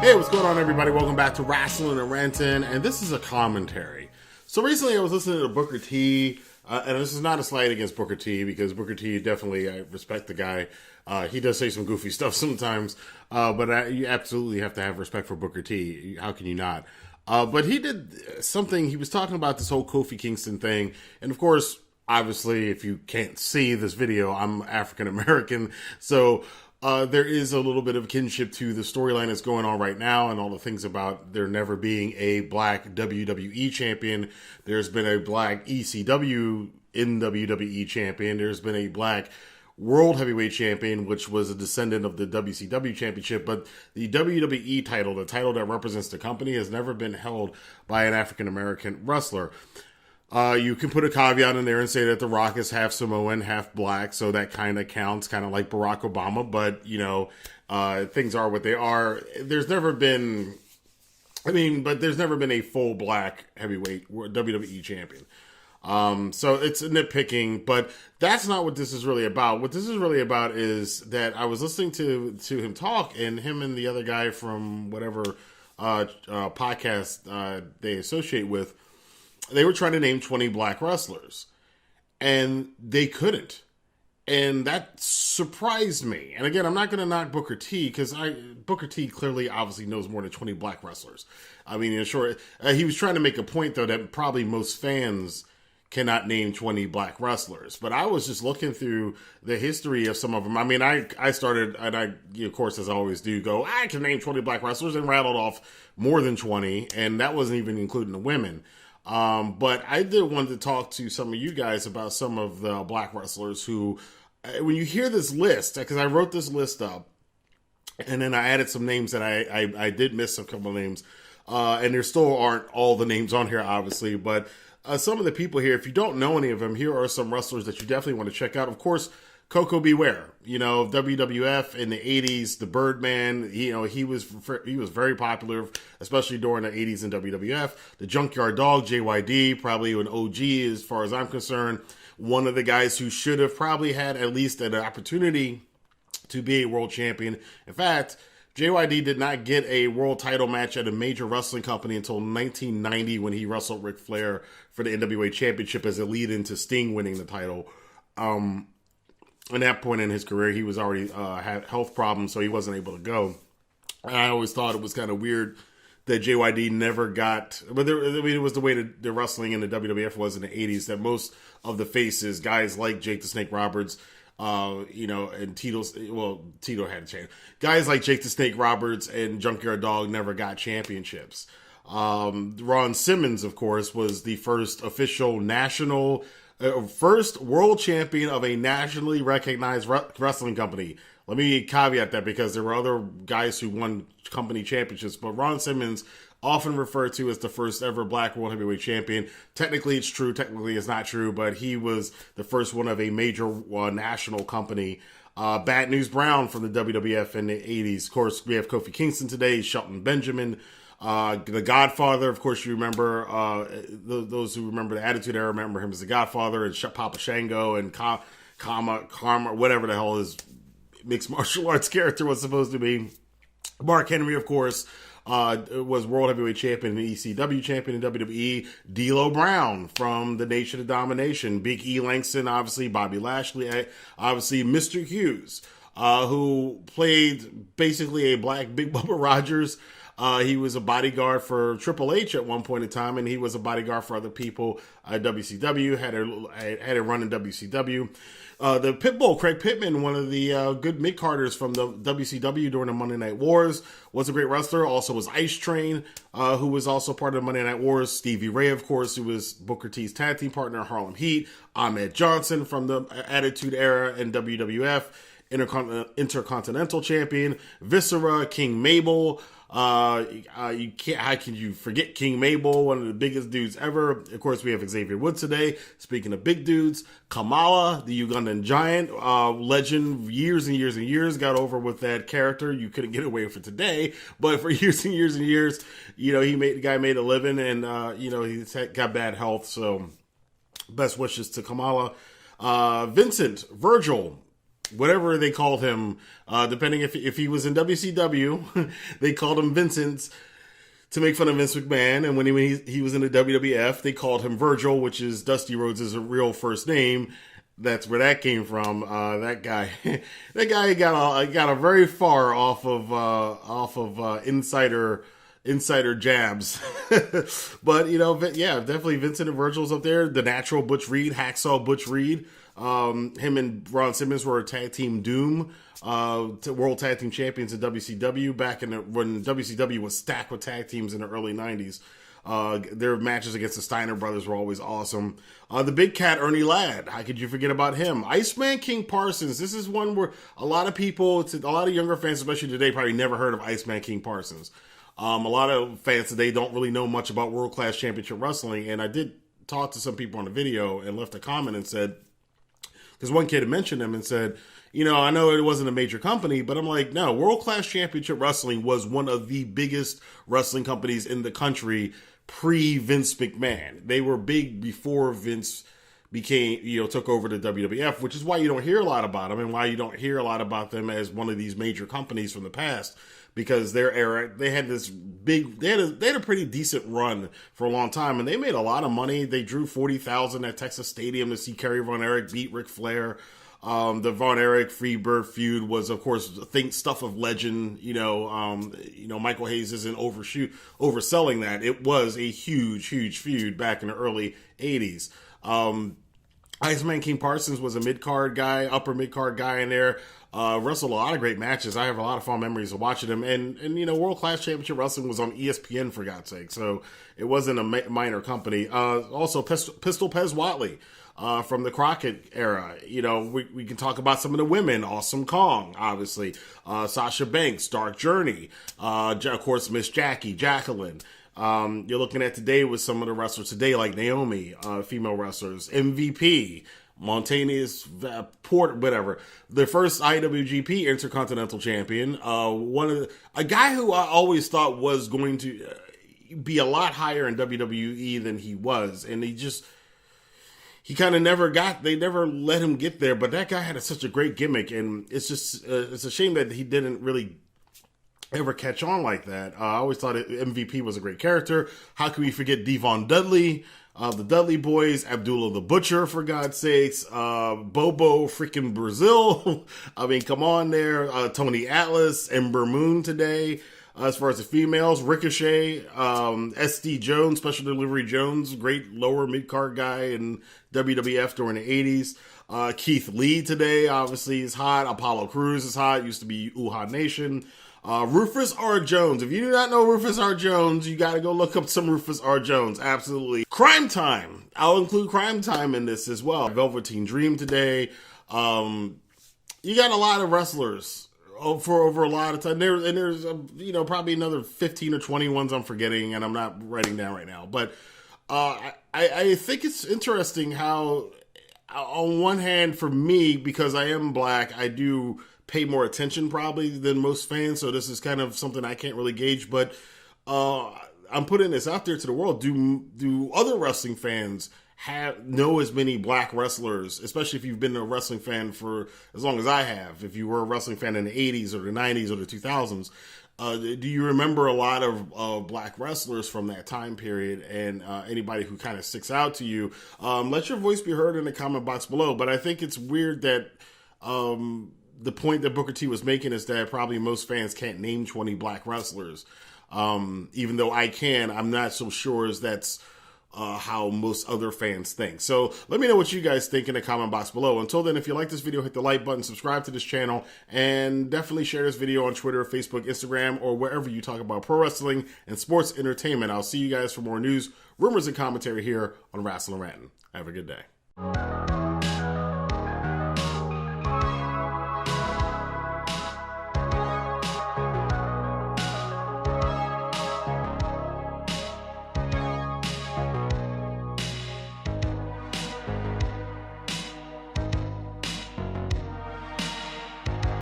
Hey, what's going on, everybody? Welcome back to Rasssln Rantin, and this is a commentary. So recently I was listening to Booker T, and this is not a slight against Booker T, because Booker T, definitely, I respect the guy. He does say some goofy stuff sometimes, but you absolutely have to have respect for Booker T. How can you not? But he did something, he was talking about this whole Kofi Kingston thing, and of course, obviously, if you can't see this video, I'm African American, so there is a little bit of kinship to the storyline that's going on right now and all the things about there never being a black WWE champion. There's been a black ECW in WWE champion. There's been a black World Heavyweight Champion, which was a descendant of the WCW Championship. But the WWE title, the title that represents the company, has never been held by an African American wrestler. You can put a caveat in there and say that The Rock is half Samoan, half black, so that kind of counts, kind of like Barack Obama, but, you know, things are what they are. There's never been, there's never been a full black heavyweight WWE champion. So it's nitpicking, but that's not what this is really about. What this is really about is that I was listening to him talk, and him and the other guy from whatever podcast they associate with, they were trying to name 20 black wrestlers, and they couldn't. And that surprised me. And again, I'm not going to knock Booker T, because Booker T clearly obviously knows more than 20 black wrestlers. I mean, in short, he was trying to make a point, though, that probably most fans cannot name 20 black wrestlers. But I was just looking through the history of some of them. I mean, I started, and I, of course, as I always do, I can name 20 black wrestlers, and rattled off more than 20, and that wasn't even including the women. But I did want to talk to some of you guys about some of the black wrestlers who, when you hear this list, because I wrote this list up, and then I added some names that I did miss a couple of names, and there still aren't all the names on here, obviously, but some of the people here, if you don't know any of them, here are some wrestlers that you definitely want to check out. Of course, Coco Beware, you know, WWF in the 80s, the Birdman, you know, he was very popular, especially during the 80s in WWF. The Junkyard Dog, JYD, probably an OG as far as I'm concerned. One of the guys who should have probably had at least an opportunity to be a world champion. In fact, JYD did not get a world title match at a major wrestling company until 1990 when he wrestled Ric Flair for the NWA Championship as a lead into Sting winning the title. At that point in his career, he was already had health problems, so he wasn't able to go. And I always thought it was kind of weird that JYD never got, but it was the way that the wrestling in the WWF was in the 80s, that most of the faces, guys like Jake the Snake Roberts, and Tito had a chance. Guys like Jake the Snake Roberts and Junkyard Dog never got championships. Ron Simmons, of course, was the first official first world champion of a nationally recognized wrestling company. Let me caveat that, because there were other guys who won company championships, but Ron Simmons, often referred to as the first ever black world heavyweight champion. Technically it's true, technically it's not true, but he was the first one of a major national company. Bad News Brown from the WWF in the 80s. Of course, we have Kofi Kingston today, Shelton Benjamin. The Godfather, of course, you remember, those who remember the Attitude Era remember him as the Godfather, and Papa Shango, and Karma, whatever the hell his mixed martial arts character was supposed to be. Mark Henry, of course, was World Heavyweight Champion and ECW Champion in WWE. D'Lo Brown from the Nation of Domination. Big E Langston, obviously. Bobby Lashley, obviously. Mr. Hughes, who played basically a black Big Bubba Rogers. He was a bodyguard for Triple H at one point in time, and he was a bodyguard for other people at WCW, had a run in WCW. The Pitbull, Craig Pittman, one of the good mid-carders from the WCW during the Monday Night Wars, was a great wrestler. Also was Ice Train, who was also part of the Monday Night Wars. Stevie Ray, of course, who was Booker T's tag team partner, Harlem Heat. Ahmed Johnson from the Attitude Era in WWF, Intercontinental Champion. Viscera, King Mabel. How can you forget King Mabel, one of the biggest dudes ever? Of course, we have Xavier Woods today. Speaking of big dudes, Kamala, the Ugandan giant, legend, years and years and years, got over with that character. You couldn't get away with it today, but for years and years and years, the guy made a living, and he's got bad health. So, best wishes to Kamala. Vincent Virgil, whatever they called him, depending if he was in WCW, they called him Vincent to make fun of Vince McMahon. And when he was in the WWF, they called him Virgil, which is Dusty Rhodes' real first name. That's where that came from. That guy got a very far off of insider jabs. But yeah, definitely Vincent and Virgil's up there. The Natural Butch Reed, Hacksaw Butch Reed. Him and Ron Simmons were a tag team Doom, world tag team champions in WCW back when WCW was stacked with tag teams in the early 90s. Their matches against the Steiner brothers were always awesome. The Big Cat, Ernie Ladd. How could you forget about him? Iceman King Parsons. This is one where a lot of younger fans, especially today, probably never heard of Iceman King Parsons. A lot of fans today don't really know much about World Class Championship Wrestling. And I did talk to some people on the video and left a comment and said, because one kid had mentioned him and said, I know it wasn't a major company, but I'm like, no, World Class Championship Wrestling was one of the biggest wrestling companies in the country pre-Vince McMahon. They were big before Vince took over the WWF, which is why you don't hear a lot about them and why you don't hear a lot about them as one of these major companies from the past, because their era, they had a pretty decent run for a long time, and they made a lot of money. They drew 40,000 at Texas Stadium to see Kerry Von Erich beat Ric Flair. The Von Erich Freebird feud was, of course, stuff of legend. Michael Hayes isn't overselling that. It was a huge, huge feud back in the early 80s. Iceman King Parsons was a upper mid-card guy in there. Wrestled a lot of great matches. I have a lot of fond memories of watching him. And World Class Championship Wrestling was on ESPN, for God's sake. So it wasn't a minor company. Also, Pistol Pez Watley. From the Crockett era. We can talk about some of the women. Awesome Kong, obviously. Sasha Banks, Dark Journey. Of course, Miss Jacqueline. You're looking at today with some of the wrestlers today, like Naomi, female wrestlers. MVP, Montaineous, Port, whatever. The first IWGP Intercontinental Champion. A guy who I always thought was going to be a lot higher in WWE than he was. And he kind of they never let him get there, but that guy had such a great gimmick, and it's just, it's a shame that he didn't really ever catch on like that. I always thought MVP was a great character. How can we forget Devon Dudley, the Dudley Boys, Abdullah the Butcher, for God's sakes, Bobo freaking Brazil. I mean, come on there. Tony Atlas, Ember Moon today. As far as the females, Ricochet, SD Jones, Special Delivery Jones, great lower mid-card guy in WWF during the 80s. Keith Lee today, obviously, is hot. Apollo Crews is hot. Used to be Uhaa Nation. Rufus R. Jones. If you do not know Rufus R. Jones, you got to go look up some Rufus R. Jones. Absolutely. Crime Time. I'll include Crime Time in this as well. Velveteen Dream today. You got a lot of wrestlers for over a lot of time. There's probably another 15 or 20 ones I'm forgetting, and I'm not writing down right now. But I think it's interesting how, on one hand, for me, because I am black, I do pay more attention probably than most fans. So this is kind of something I can't really gauge. But I'm putting this out there to the world. Do other wrestling fans know as many black wrestlers, especially if you've been a wrestling fan for as long as I have? If you were a wrestling fan in the 80s or the 90s or the 2000s, do you remember a lot of black wrestlers from that time period? And anybody who kind of sticks out to you, let your voice be heard in the comment box below. But I think it's weird that the point that Booker T was making is that probably most fans can't name 20 black wrestlers. Even though I can, I'm not so sure as that's how most other fans think. So let me know what you guys think in the comment box below. Until then, if you like this video, hit the like button, subscribe to this channel, and definitely share this video on Twitter, Facebook, Instagram, or wherever you talk about pro wrestling and sports entertainment. I'll see you guys for more news, rumors, and commentary here on Rasssln Rantin. Have a good day.